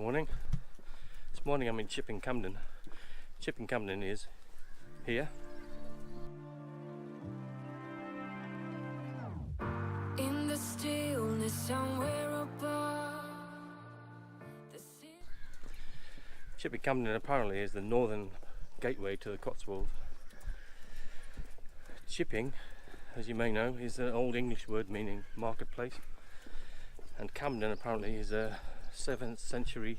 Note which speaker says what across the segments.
Speaker 1: Morning. This morning I'm in Campden. Campden is here.
Speaker 2: In the stillness somewhere above the sea.
Speaker 1: Campden apparently is the northern gateway to the Cotswolds. Chipping, as you may know, is an old English word meaning marketplace, and Campden apparently is a 7th century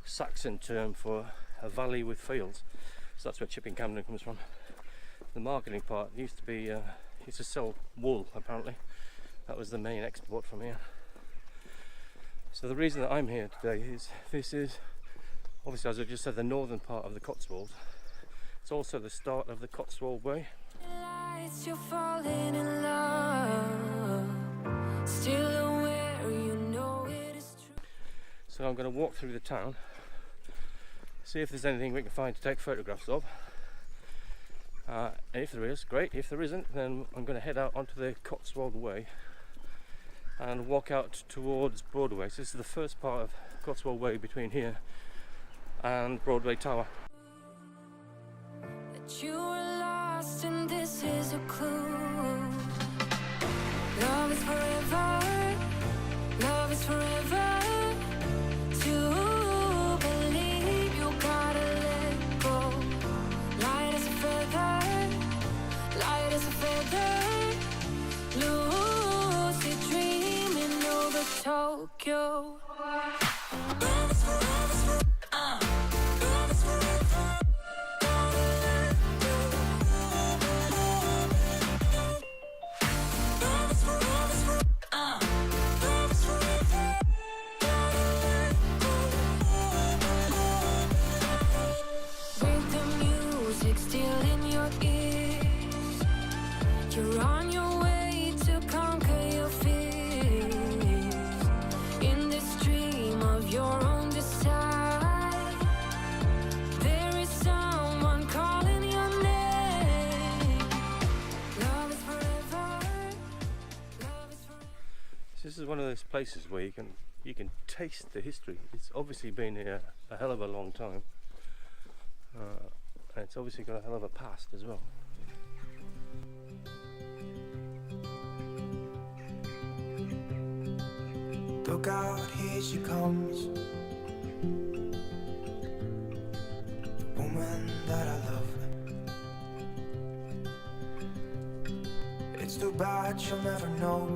Speaker 1: Saxon term for a valley with fields. So that's where Campden comes from. The marketing part used to sell wool apparently. That was the main export from here. So the reason that I'm here today is this is obviously, as I just said, the northern part of the Cotswolds. It's also the start of the Cotswold Way.
Speaker 2: You're falling in love, still aware you know it is true.
Speaker 1: So I'm going to walk through the town, see if there's anything we can find to take photographs of. And if there is, great. If there isn't, then I'm going to head out onto the Cotswold Way and walk out towards Broadway. So this is the first part of Cotswold Way between here and Broadway Tower.
Speaker 2: That you were lost and this is a clue. Love is forever, love is forever. To believe you gotta let go. Light as a feather, light as a feather. Lucid dreaming over Tokyo. Love is forever, love is forever. You're on your way to conquer your fears. In this dream of your own decide, there is someone calling your name. Love is forever. Love is forever.
Speaker 1: So this is one of those places where you can taste the history. It's obviously been here a hell of a long time. And it's obviously got a hell of a past as well.
Speaker 3: Look out, here she comes, the woman that I love. It's too bad she'll never know.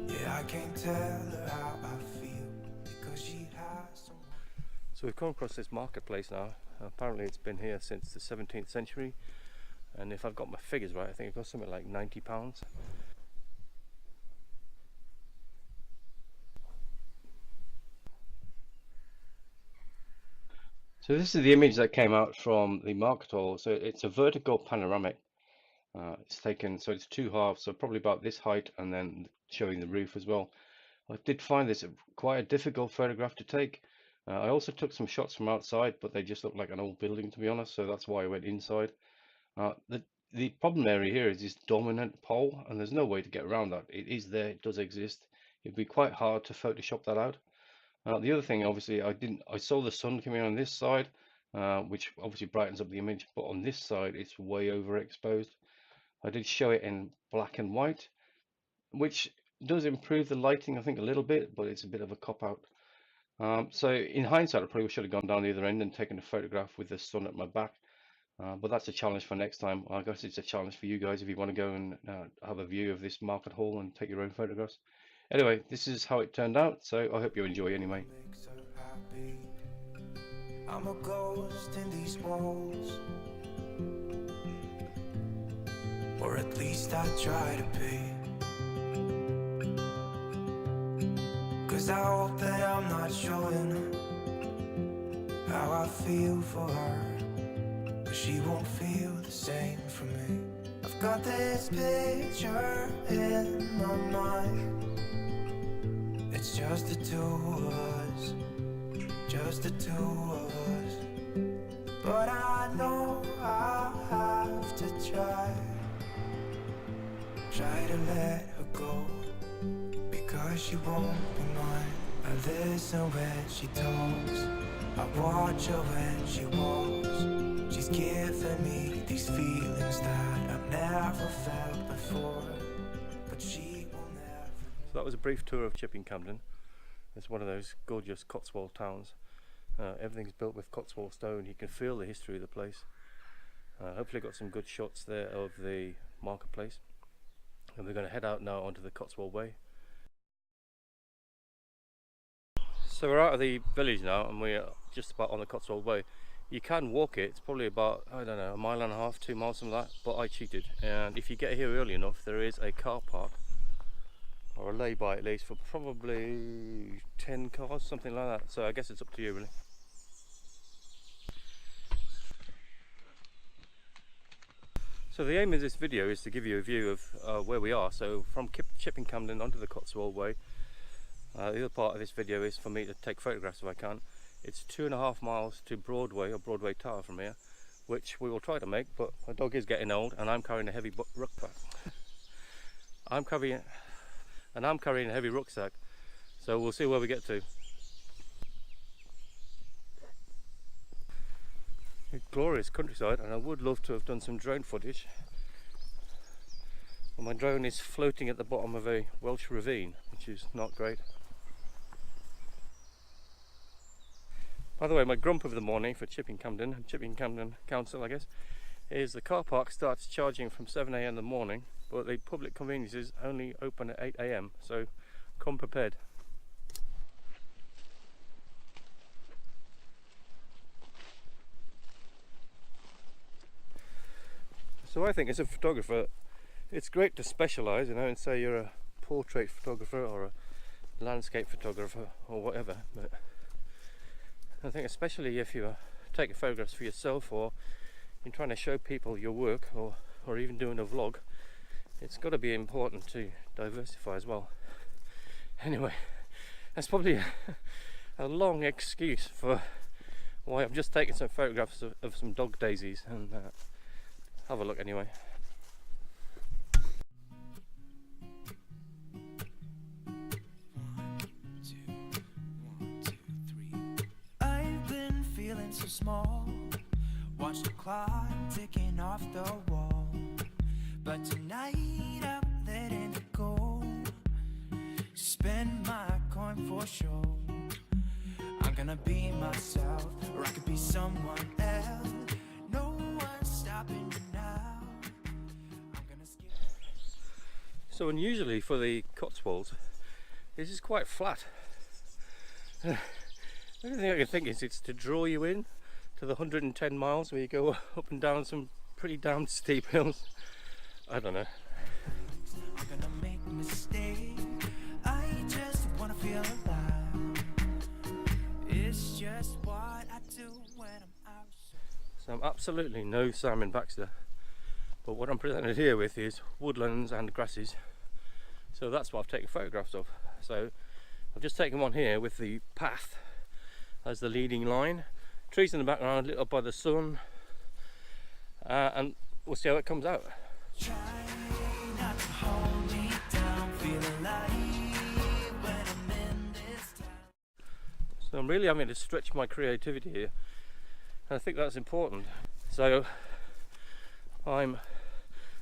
Speaker 3: Yeah, I can't tell her how I feel, because she has some.
Speaker 1: So we've come across this marketplace now. Apparently it's been here since the 17th century, and if I've got my figures right, I think it cost something like £90. So this is the image that came out from the market hall. So it's a vertical panoramic. It's taken, so it's two halves, so probably about this height, and then showing the roof as well. I did find this quite a difficult photograph to take. I also took some shots from outside, but they just look like an old building, to be honest, so that's why I went inside. The problem area here is this dominant pole, and there's no way to get around that. It is there, it does exist. It'd be quite hard to Photoshop that out. The other thing, obviously, I saw the sun coming on this side, which obviously brightens up the image, but on this side it's way overexposed. I did show it in black and white, which does improve the lighting, I think, a little bit, but it's a bit of a cop-out. So in hindsight, I probably should have gone down the other end and taken a photograph with the sun at my back, but that's a challenge for next time. I guess it's a challenge for you guys if you want to go and have a view of this market hall and take your own photographs. Anyway, this is how it turned out, so I hope you enjoy anyway.
Speaker 3: Makes her happy. I'm a ghost in these walls, or at least I try to be. 'Cause I hope that I'm not showing how I feel for her, but she won't feel the same for me. I've got this picture in my mind. It's just the two of us, just the two of us. But I know I have to try to let her go, because she won't be mine. I listen when she talks, I watch her when she walks. She's given me these feelings that I've never felt before, but she will never.
Speaker 1: So that was a brief tour of Chipping Campden. It's one of those gorgeous Cotswold towns. Everything's built with Cotswold stone. You can feel the history of the place. Hopefully got some good shots there of the marketplace. And we're going to head out now onto the Cotswold Way. So we're out of the village now and we're just about on the Cotswold Way. You can walk it, it's probably about, I don't know, 1.5 miles, 2 miles, something like that, but I cheated. And if you get here early enough, there is a car park, or a lay-by at least, for probably 10 cars, something like that. So I guess it's up to you really. So the aim of this video is to give you a view of where we are. So from Chipping Campden onto the Cotswold Way. The other part of this video is for me to take photographs if I can. It's 2.5 miles to Broadway, or Broadway Tower from here, which we will try to make, but my dog is getting old and I'm carrying a heavy rucksack. I'm carrying a heavy rucksack, so we'll see where we get to. Glorious countryside, and I would love to have done some drone footage. Well, my drone is floating at the bottom of a Welsh ravine, which is not great. By the way, my grump of the morning for Chipping Campden, and Chipping Campden Council I guess, is the car park starts charging from 7 AM in the morning, but the public conveniences only open at 8 AM, so come prepared. So I think as a photographer, it's great to specialise, you know, and say you're a portrait photographer or a landscape photographer or whatever. But I think especially if you're taking photographs for yourself, or you're trying to show people your work, or even doing a vlog, it's got to be important to diversify as well. Anyway, that's probably a long excuse for why I'm just taking some photographs of some dog daisies, and have a look anyway.
Speaker 3: I've been feeling so small. Watch the clock ticking off the wall. But tonight I'm letting it go. Spend my coin for sure. I'm gonna be myself, or I could be someone else. No one's stopping me now. I'm gonna skip.
Speaker 1: So unusually for the Cotswolds, this is quite flat. The only thing I can think is it's to draw you in to the 110 miles where you go up and down some pretty damn steep hills. I don't know.
Speaker 3: I'm gonna make a mistake. I just wanna feel alive. It's just what I do when I'm out.
Speaker 1: So I'm absolutely no Simon Baxter, but what I'm presented here with is woodlands and grasses. So that's what I've taken photographs of. So I've just taken one here with the path as the leading line. Trees in the background lit up by the sun, and we'll see how it comes out.
Speaker 3: Try not to hold me down, feel alive when I'm in this town.
Speaker 1: So I'm really having to stretch my creativity here, and I think that's important. So I'm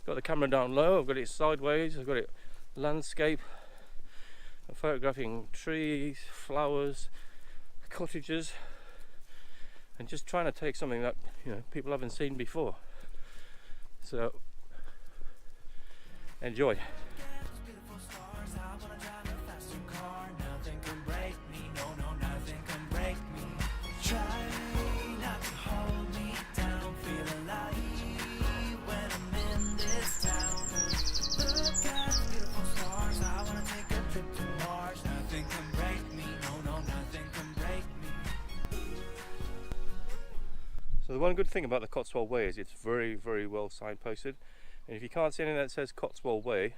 Speaker 1: got the camera down low, I've got it sideways, I've got it landscape. I'm photographing trees, flowers, cottages, and just trying to take something that, you know, people haven't seen before. So enjoy.
Speaker 3: Beautiful stars, I wanna drive a faster car. Nothing can break me, no, no, nothing can break me. Try not to hold me down, feel alive when I'm in this town. Look at the beautiful stars, I wanna take a trip to Mars. Nothing can break me, no, no, nothing can break me.
Speaker 1: So the one good thing about the Cotswold Way is it's very, very well signposted. And if you can't see anything that says Cotswold Way,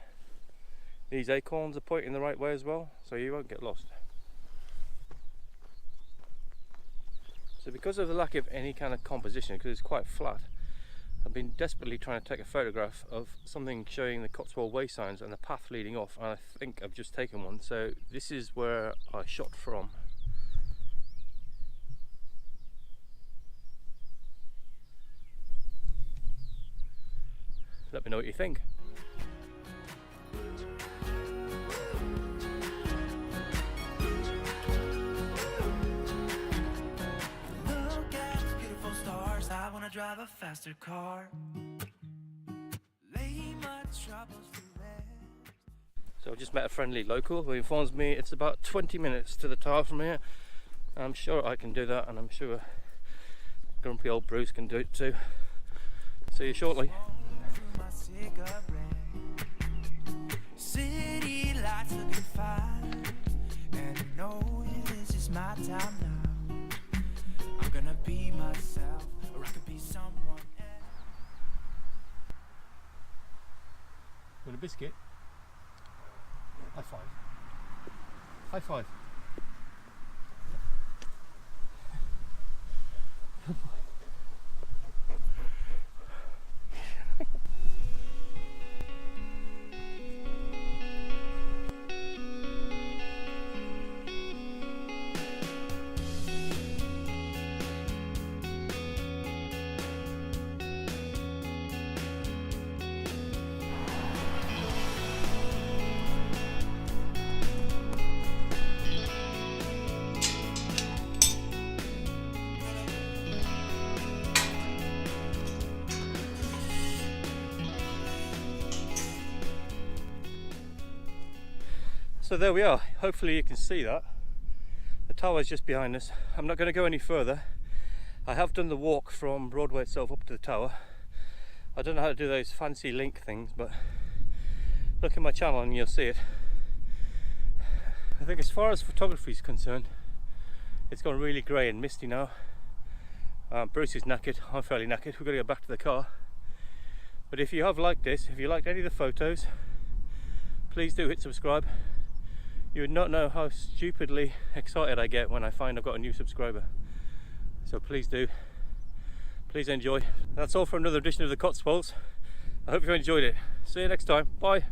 Speaker 1: these acorns are pointing the right way as well, so you won't get lost. So because of the lack of any kind of composition, because it's quite flat, I've been desperately trying to take a photograph of something showing the Cotswold Way signs and the path leading off, and I think I've just taken one. So this is where I shot from. Let me know what you think.
Speaker 3: Look at the beautiful stars. I wanna drive a faster car. Lay my troubles to rest.
Speaker 1: So I've just met a friendly local who informs me it's about 20 minutes to the tower from here. I'm sure I can do that, and I'm sure grumpy old Bruce can do it too. See you shortly.
Speaker 3: My cigarette. City lights looking fine, and I know this is my time now. I'm gonna be myself, or I could be someone else.
Speaker 1: Want a biscuit? High five. High five. So there we are. Hopefully you can see that. The tower is just behind us. I'm not going to go any further. I have done the walk from Broadway itself up to the tower. I don't know how to do those fancy link things, but look at my channel and you'll see it. I think as far as photography is concerned, it's gone really grey and misty now. Bruce is knackered, I'm fairly knackered. We've got to go back to the car. But if you have liked this, if you liked any of the photos, please do hit subscribe. You would not know how stupidly excited I get when I find I've got a new subscriber. So please do. Please enjoy. That's all for another edition of the Cotswolds. I hope you enjoyed it. See you next time. Bye.